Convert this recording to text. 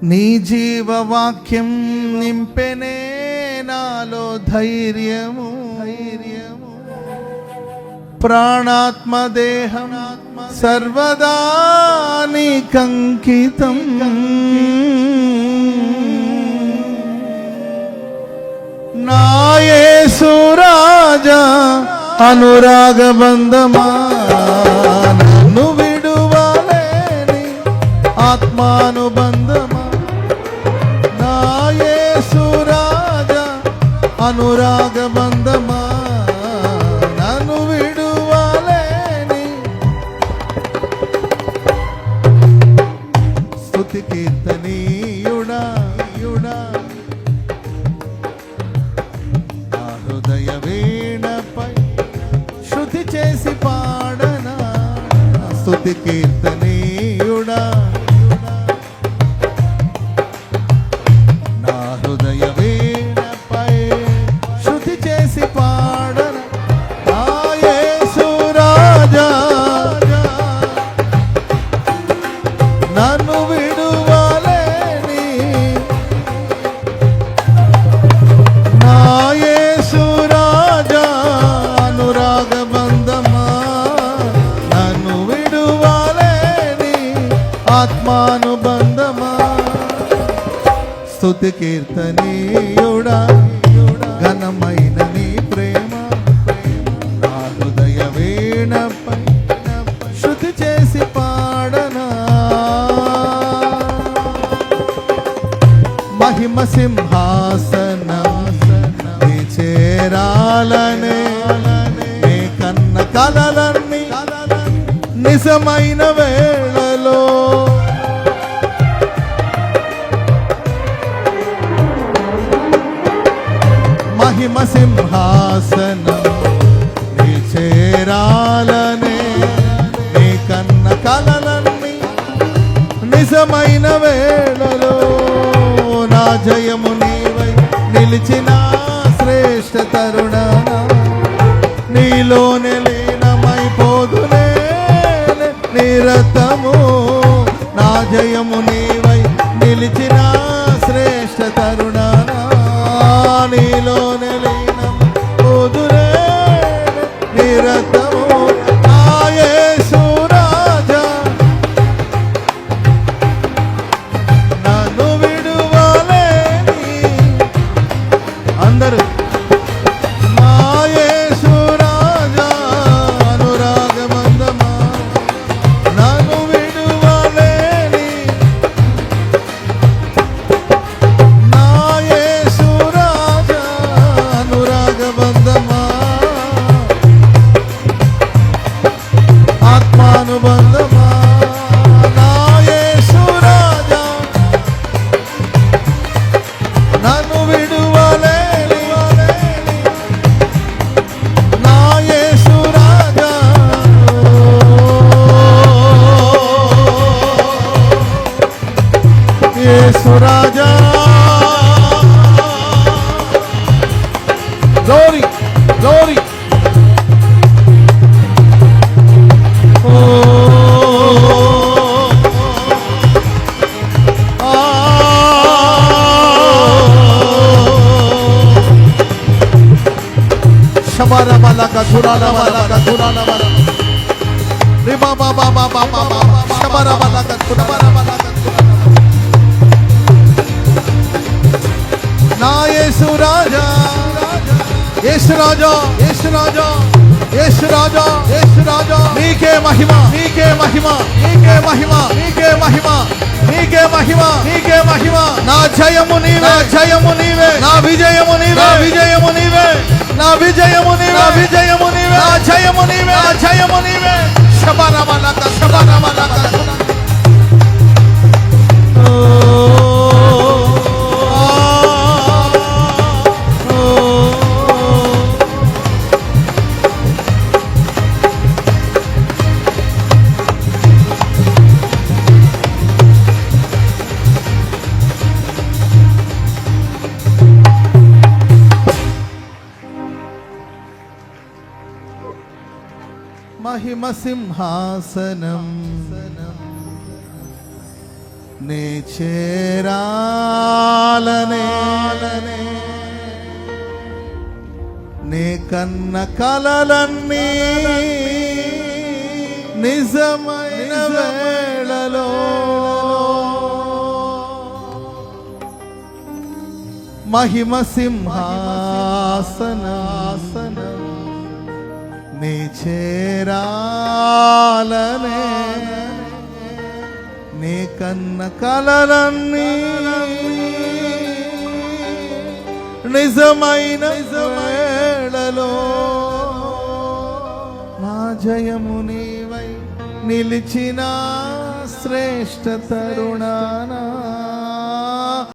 నీ జీవవాక్యం నింపెనే నాలో ధైర్యము ప్రాణాత్మ దేహం సర్వదా నీకంకితం. నా యేసు రాజా అనురాగ బంధమా నన్ను విడువలేని ఆత్మానుబంధమా. నా యేసు రాజా అనురాగ బంధమా నన్ను విడువలేని. స్తుతి కీర్తనీయుడా హృదయ వీణపై శృతి చేసి పాడనా. స్తుతి కీర్తనీయుడా నా హృదయ వీణపై శృతి చేసి పాడనా. నా యేసు రాజా నన్ను విడువలేని. నా యేసు రాజా అనురాగ బంధమా నన్ను విడువలేని ఆత్మానుబంధమా. స్తుతి కీర్తనీయుడా ఘనమైన నీ ప్రేమ నా హృదయ వీణపై శృతి చేసి పాడనా. మహిమ సింహాసనం నీ చేరాలనే నీ కన్న కలలన్నీ నిజమైన వేళలో. మహిమ సింహాసనం నీ చేరాలనే నీ కన్న కలలన్నీ నిజమైన వేళలో. నా జయము నీవై నిలిచిన శ్రేష్ఠ తరుణాన నీలోనే లీనమైపోదునే నిరతము. నా జయము నీవై నిలిచిన శ్రేష్ఠ తరుణాన నీలోనే లీనమైపోదునే నిరతము. నా యేసు రాజా నన్ను విడువలేని. అందరూ నా యేసు రాజా అనురాగ బంధమా నన్ను విడువలేని. నా యేసు రాజా అనురాగ బంధమా ఆత్మానుబంధమా. నా యేసు రాజా నన్ను విడువలేని. నా యేసు రాజా యేసు రాజా. Glory glory. Shabara malaka dhurana malaka dhurana malaka riba ba ba ba ba ba ba shabara malaka dhurana malaka dhurana. నా యేసు రాజా యేసు రాజా యేసు రాజా యేసు రాజా యేసు రాజా నీకే మహిమ నీకే మహిమ నీకే మహిమ నీకే మహిమ నీకే మహిమ నీకే మహిమ. నా జయము నీవే జయము నీవే నా విజయము నీవే విజయము నీవే నా విజయము నీవే నా విజయము నీవే నా జయము నీవే నా జయము నీవే. శబర మలక శబర మలక. మహిమ సింహాసనం నే చేరాలనే నే కన్న కలలన్నీ నిజమైన వేళలో మహిమ సింహాసనాసన నీ చేరాలనే నీ కన్న కలలన్నీ నిజమైన వేళలో నా జయము నీవై నిలిచిన శ్రేష్ఠ తరుణానా